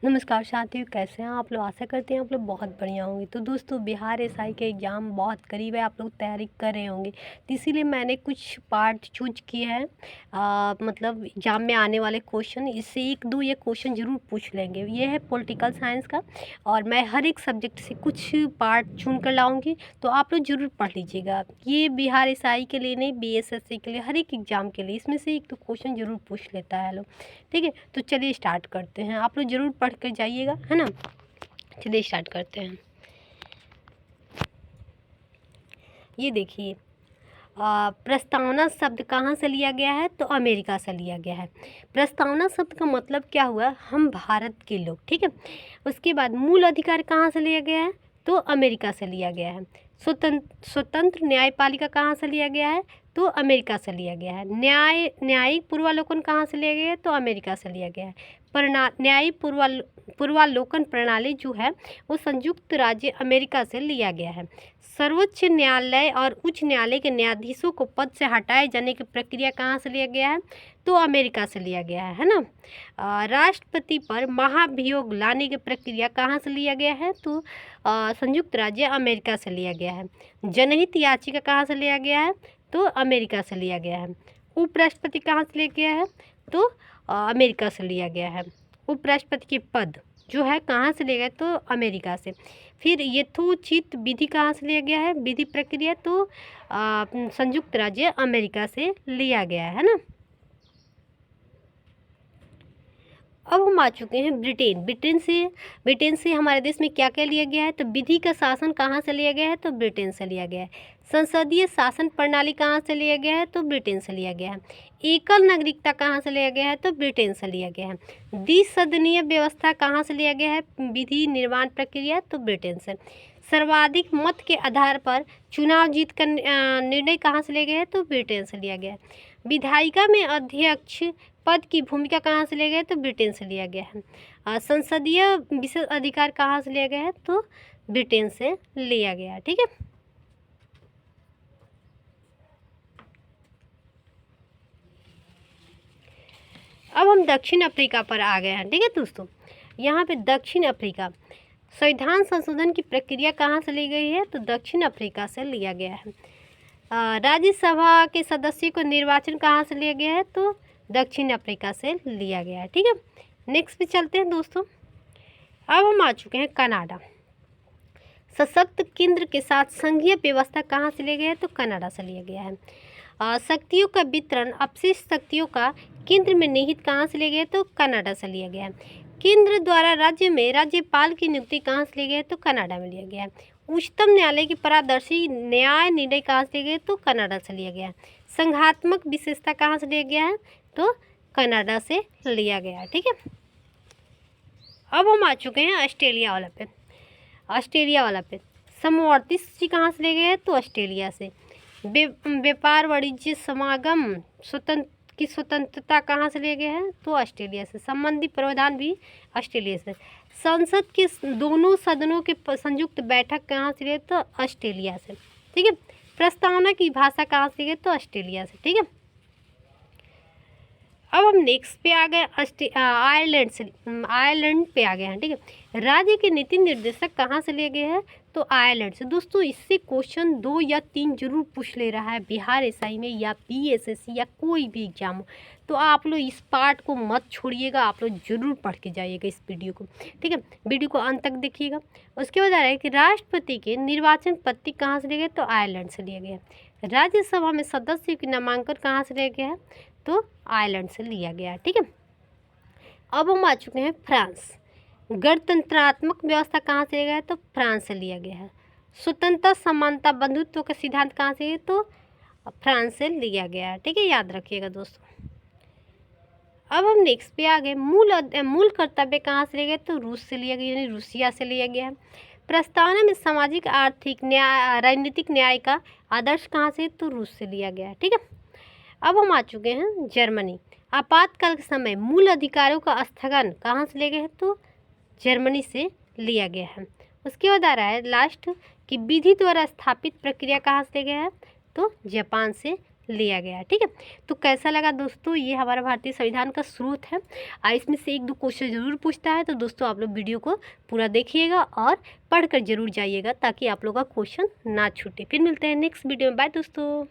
नमस्कार साथियों, कैसे हैं आप लोग। आशा करते हैं आप लोग बहुत बढ़िया होंगे। तो दोस्तों, बिहार एसआई के एग्ज़ाम बहुत करीब है, आप लोग तैयारी कर रहे होंगे, तो इसीलिए मैंने कुछ पार्ट चूज किए हैं। मतलब एग्ज़ाम में आने वाले क्वेश्चन, इससे एक दो ये क्वेश्चन ज़रूर पूछ लेंगे। ये है पॉलिटिकल साइंस का, और मैं हर एक सब्जेक्ट से कुछ पार्ट चुन कर लाऊंगी, तो आप लोग ज़रूर पढ़ लीजिएगा। ये बिहार एसआई के लिए नहीं, बीएसएससी के लिए, हर एक एग्ज़ाम के लिए इसमें से एक तो क्वेश्चन ज़रूर पूछ लेता है लोग। ठीक है, तो चलिए स्टार्ट करते हैं। आप लोग ज़रूर पढ़ कर जाइएगा, है ना। चलिए स्टार्ट करते हैं। ये देखिए, प्रस्तावना शब्द कहाँ से लिया गया है, तो अमेरिका से लिया गया है। प्रस्तावना शब्द का मतलब क्या हुआ, हम भारत के लोग। ठीक है, उसके बाद मूल अधिकार कहाँ से लिया गया है, तो अमेरिका से लिया गया है। स्वतंत्र न्यायपालिका कहाँ से लिया गया है, तो अमेरिका से लिया गया है। न्यायिक पूर्वालोकन कहाँ से लिया गया है, तो अमेरिका से लिया गया है। न्यायिक पूर्वालोकन प्रणाली जो है वो संयुक्त राज्य अमेरिका से लिया गया है। सर्वोच्च न्यायालय और उच्च न्यायालय के न्यायाधीशों को पद से हटाए जाने की प्रक्रिया कहाँ से लिया गया है, तो अमेरिका से लिया गया है ना। राष्ट्रपति पर महाभियोग लाने की प्रक्रिया कहाँ से लिया गया है, तो संयुक्त राज्य अमेरिका से लिया गया है। जनहित याचिका कहाँ से लिया गया है, तो अमेरिका से लिया गया है। उपराष्ट्रपति कहाँ से लिया गया है, तो अमेरिका से लिया गया है। उपराष्ट्रपति के पद जो है कहाँ से लिया गया, तो अमेरिका से। फिर यथोचित विधि कहाँ से लिया गया है, विधि प्रक्रिया, तो संयुक्त राज्य अमेरिका से लिया गया है ना। अब हम आ चुके हैं ब्रिटेन। ब्रिटेन से हमारे देश में क्या क्या लिया गया है, तो विधि का शासन कहाँ से लिया गया है, तो ब्रिटेन से लिया गया है। संसदीय शासन प्रणाली कहाँ से लिया गया है, तो ब्रिटेन से लिया गया है। एकल नागरिकता कहाँ से लिया गया है, तो ब्रिटेन से लिया गया है। द्विसदनीय व्यवस्था कहाँ से लिया गया है, विधि निर्माण प्रक्रिया, तो ब्रिटेन से। सर्वाधिक मत के आधार पर चुनाव जीत का निर्णय कहाँ से लिया गया है, तो ब्रिटेन से लिया गया है। विधायिका में अध्यक्ष पद की भूमिका कहाँ से लिया गया है, तो ब्रिटेन से लिया गया है। संसदीय विशेष अधिकार कहाँ से लिया गया है, तो ब्रिटेन से लिया गया है। ठीक है, अब हम दक्षिण अफ्रीका पर आ गए हैं। ठीक है दोस्तों, यहाँ पे दक्षिण अफ्रीका संविधान संशोधन की प्रक्रिया कहाँ से ली गई है, तो दक्षिण अफ्रीका से लिया गया है। राज्यसभा के सदस्य को निर्वाचन कहाँ से लिया गया है, तो दक्षिण अफ्रीका से लिया गया है। ठीक है, नेक्स्ट पे चलते हैं दोस्तों। अब हम आ चुके हैं कनाडा। सशक्त केंद्र के साथ संघीय व्यवस्था कहाँ से लिया गया है, तो कनाडा से लिया गया है। शक्तियों का वितरण अपशिष्ट शक्तियों का केंद्र में निहित कहाँ से लिया गया है, तो कनाडा से लिया गया है। केंद्र द्वारा राज्य में राज्यपाल की नियुक्ति कहाँ से लिया गया है, तो कनाडा में लिया गया है। उच्चतम न्यायालय की पारदर्शी न्याय निर्णय कहाँ से लिया गया है, तो कनाडा से लिया गया है। संघात्मक विशेषता कहाँ से लिया गया है, तो कनाडा से लिया गया है। ठीक है, अब हम आ चुके हैं ऑस्ट्रेलिया वाला पे। समवर्ती सूची कहाँ से लिया गया है, तो ऑस्ट्रेलिया से। व्यापार वाणिज्य समागम स्वतंत्रता कहाँ से लिया गया है, तो ऑस्ट्रेलिया से। संबंधी प्रावधान भी ऑस्ट्रेलिया से। संसद के दोनों सदनों के संयुक्त बैठक कहाँ से लिया, तो ऑस्ट्रेलिया से। ठीक है, प्रस्तावना की भाषा कहाँ से लिया, तो ऑस्ट्रेलिया से। ठीक है, अब हम नेक्स्ट पे आ गए आयरलैंड पे आ गए हैं। ठीक है, राज्य के नीति निर्देशक कहाँ से लिए गए हैं, तो आयरलैंड से। दोस्तों, इससे क्वेश्चन 2 या 3 जरूर पूछ ले रहा है बिहार एसआई में, या बीएसएससी या कोई भी एग्जाम हो, तो आप लोग इस पार्ट को मत छोड़िएगा, आप लोग जरूर पढ़ के जाइएगा इस वीडियो को। ठीक है, वीडियो को अंत तक देखिएगा। उसके बाद आ रहा है कि राष्ट्रपति के निर्वाचन पत्र कहाँ से लिए गए, तो आयरलैंड से लिए गए। राज्यसभा में सदस्य के नामांकन कहाँ से लिया गया है, तो आयरलैंड से लिया गया। ठीक है, अब हम आ चुके हैं फ्रांस। गणतंत्रात्मक व्यवस्था कहाँ से लिया गया है, तो फ्रांस से लिया गया है। स्वतंत्रता समानता बंधुत्व का सिद्धांत कहाँ से है, तो फ्रांस से लिया गया है। ठीक है, याद रखिएगा दोस्तों। अब हम नेक्स्ट पे आ गए। मूल कर्तव्य कहाँ से लिया गया, तो रूस से लिया गया, यानी रूसिया से लिया गया है। प्रस्तावना में सामाजिक आर्थिक न्याय राजनीतिक न्याय का आदर्श कहाँ से, तो रूस से लिया गया है। ठीक है, अब हम आ चुके हैं जर्मनी। आपातकाल के समय मूल अधिकारों का स्थगन कहाँ से लिया गया है, तो जर्मनी से लिया गया है। उसके बाद आ रहा है लास्ट कि विधि द्वारा स्थापित प्रक्रिया कहाँ से लिया गया है, तो जापान से लिया गया है। ठीक है, तो कैसा लगा दोस्तों, ये हमारा भारतीय संविधान का स्रोत है। इसमें से 1-2 क्वेश्चन ज़रूर पूछता है, तो दोस्तों आप लोग वीडियो को पूरा देखिएगा और पढ़ कर ज़रूर जाइएगा ताकि आप लोग का क्वेश्चन ना छूटे। फिर मिलते हैं नेक्स्ट वीडियो में। बाय दोस्तों।